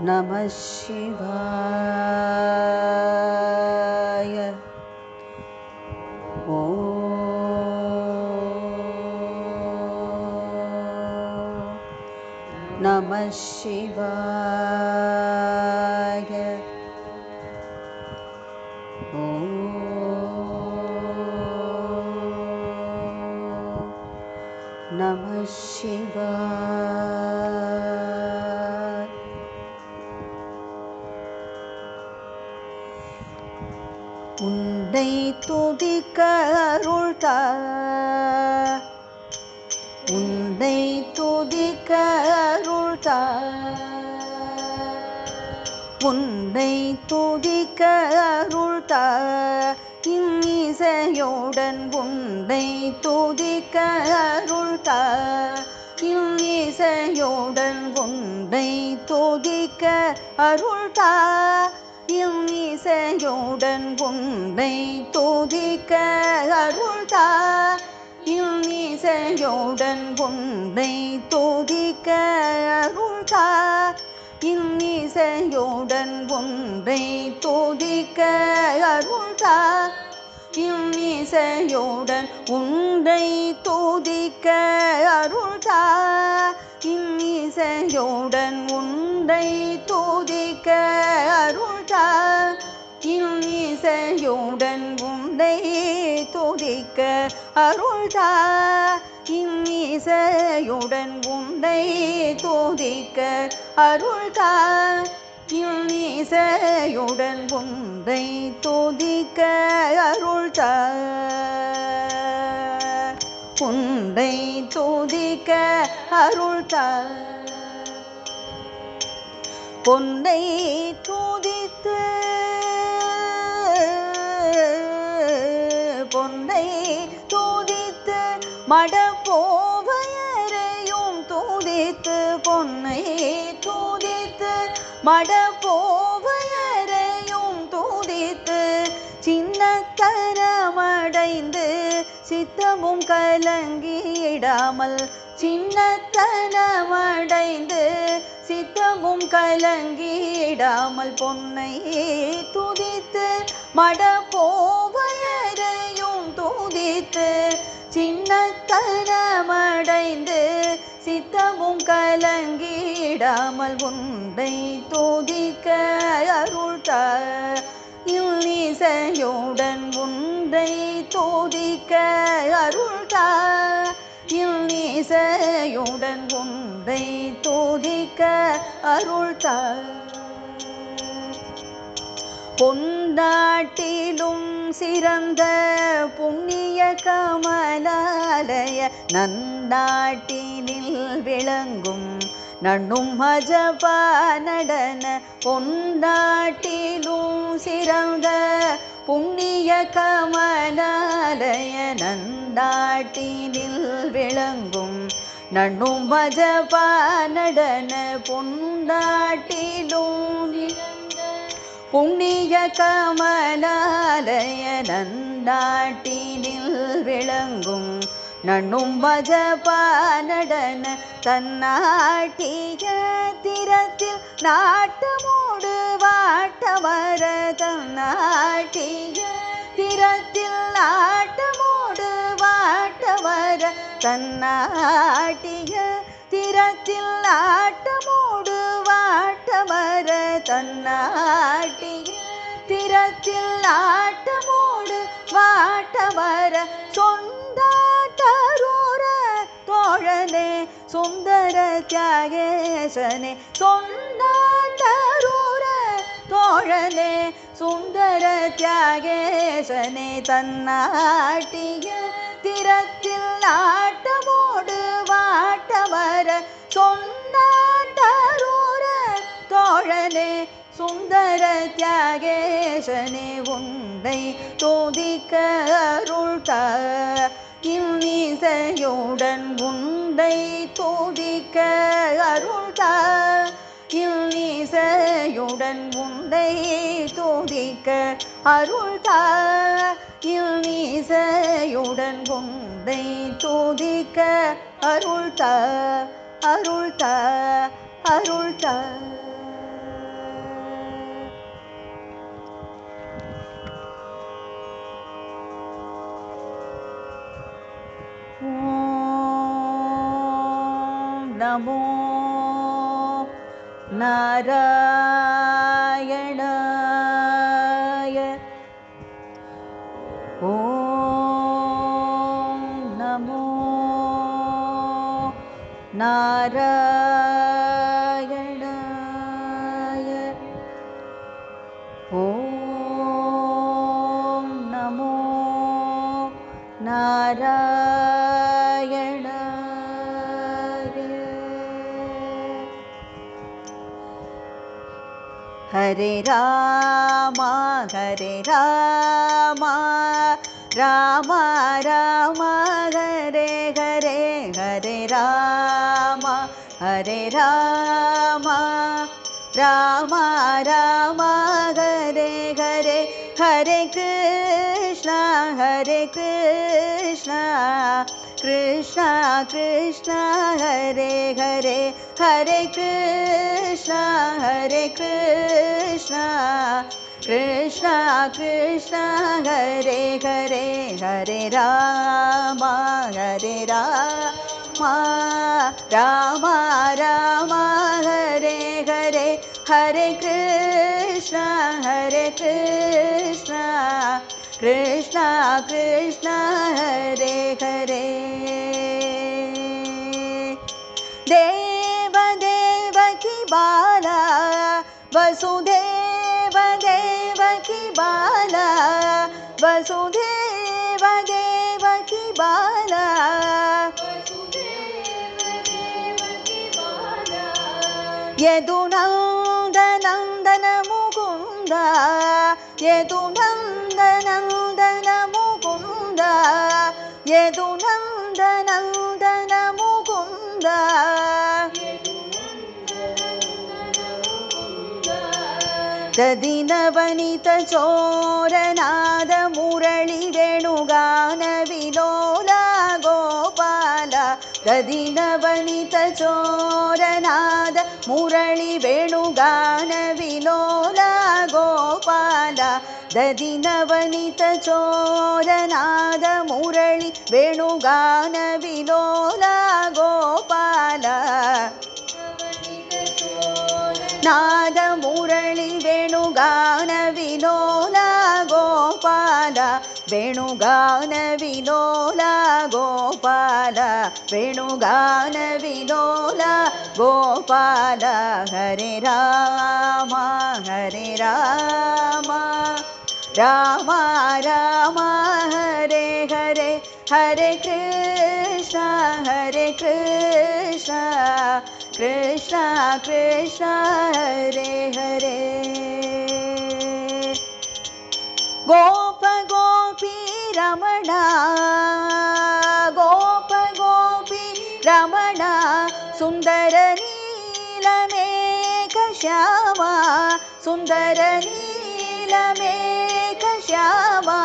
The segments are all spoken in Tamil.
நமः சிவாய. ஓம் நமः சிவாய. ஓம் நமः சிவாய. உன்னை துதிக்க அருள்தார், உன்னை துதிக்க அருள்தார், உன்னை துதிக்க அருள்தார். இன்னிசையுடன் உன்னை துதிக்க அருள்தார், இன்னிசையுடன் உன்னை துதிக்க அருள்தார். இன்னிசையுடன் உன்னை துதிக்க அருள்தார், இன்னிசையுடன் உன்னை துதிக்க அருள்தார். இன்னிசையுடன் உன்னை துதிக்க அருள்தார், இன்னிசையுடன் உன்னை துதிக்க அருள்தார். இன்னிசையுடன் உன்னை துதிக்க அருள்தார், இன்னிசையுடன் உன்னை துதிக்க அருள்தார். இன்னிசையுடன் உன்னை துதிக்க அருள்தார், இன்னிசையுடன் உன்னை துதிக்க அருள்தார். உன்னை துதிக்க அருள்தார். பொன்னை துதித்து பொன்னை துதித்து மடப்போவையரையும் துதித்து, பொன்னை துதித்து மடப்போவையரையும் துதித்து, சின்னத்தனமடைந்து சித்தமும் கலங்கிடாமல், சின்னத்தனமடைந்து சித்தமும் கலங்கிடாமல், பொன்னை துதித்து மடப்போவையரையும் துதித்து, சின்னத்தனமடைந்து சித்தமும் கலங்கிடாமல், உன்னை துதிக்க அருள்தார். இன்னிசையுடன் உன்னை துதிக்க அருள்தார், இன்னிசையுடன் உன்னை துதிக்க அருள்தார். பொன்னாட்டிலும் சிறந்த புண்ணிய கமலாலய நன்னாட்டினில் விளங்கும் நண்ணும் மஜபா நடன, பொன்னாட்டிலும் சிறந்த புண்ணிய கமலாலய நன்னாட்டினில் விளங்கும் நண்ணும் மஜபா நடன, பொன்னாட்டிலும் புண்ணிய கமலாலய நன்னாட்டினில் விளங்கும் நண்ணும் மஜபா நடன, தன்னாட்டிய திறத்தில் நாட்டமோடு வாட்டவர, தன்னாட்டிய திறத்தில் நாட்டமோடு வாட்டவர, தன்னாட்டிய திறத்தில் நாட்டமோடு வாட்டவர, தன்னாட்டிய திறத்தில் நாட்டமோடு வாட்டவர, சொந்தாட்டரூர தோழனே சுந்தர தியாகேசனே, சொந்தாட்டரூர தோழனே சுந்தர தியாகேசனே, தன்னாட்டிய திறத்தில் நாட்டமோடு வாட்டவர, சொந்தாட்டரூர தோழனே சுந்தர தியாகேசனே, உன்னை துதிக்க அருள்தார். இன்னிசையுடன் உன்னை துதிக்க அருள்தார், இன்னிசையுடன் உன்னை துதிக்க அருள்தார். இன்னிசையுடன் உன்னை துதிக்க அருள்தார், அருள்தார், அருள்தார். नमो नारायणाय ॐ नमो नारायणाय ॐ नमो नारायणाय हरे राम राम राम हरे हरे हरे राम राम राम हरे हरे हरे कृष्णा कृष्णा कृष्णा हरे हरे हरे कृष्णा कृष्णा कृष्णा हरे हरे हरे राम राम राम हरे हरे हरे कृष्णा कृष्णा कृष्णा हरे हरे देव देवकी बाला वसुदेव देवकी बाला वसुदेव देवकी बाला यदुनन्दनन्दन मुकुन्द यदुनन्दनन्दन मुकुन्द यदुनन्दनन्दन मुकुन्द ददिनवनित चोरनाद मुरळि वेणुगान विलोला गोपाल ददिनवनित चोरनाद मुरळि वेणुगान विलोला गोपाल ददिनवनित चोरनाद मुरळि वेणुगान विलोला गोपाल नाद मुरळि वेणुगान विलोला गोपाल वेणुगान विलोला गोपाल वेणुगान विलोला गोपाल हरे राम राम राम हरे हरे हरे कृष्णा कृष्णा कृष्णा हरे हरे गोप गोपी रमणा गोप गोपी रमणा सुंदर नीलमेघ श्यामा सुंदर नीलमेघ श्यामा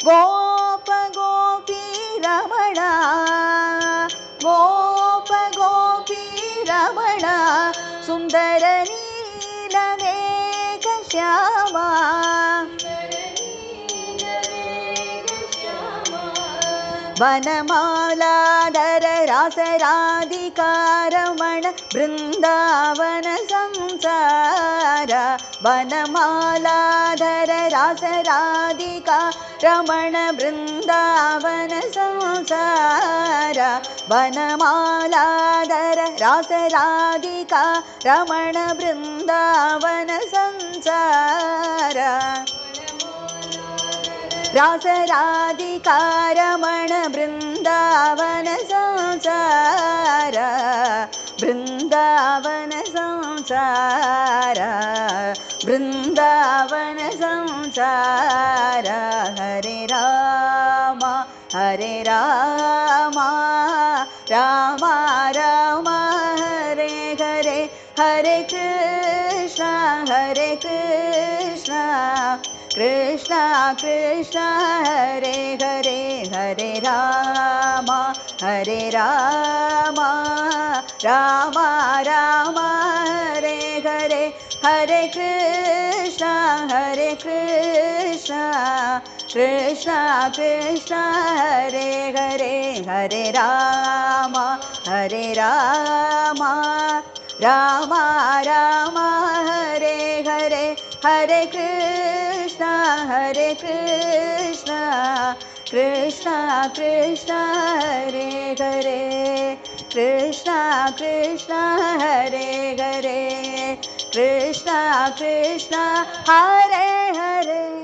गोप गोपी रमणा गोप गोपी रमणा सुंदर नीलमेघ श्यामा वनमालाधर रासराधिका रमण बृंदावन संसार वनमालाधर रासराधिका रमण बृंदावन संसार वनमालाधर रासराधिका रमण बृंदावन संसार रासराधिका रमण बृंदावन संसार बृंदावन संसार बृंदावन संसार हरे Ram Ram Ram Hare Hare Hare Krishna Krishna Krishna Hare Hare Hare Ram Ram Ram Hare Hare Hare Krishna Krishna Krishna Hare Hare Hare Rama Hare Rama Rama Rama Hare Hare Hare Krishna Krishna Krishna Hare Hare Krishna Krishna Hare Hare Krishna Krishna Hare Hare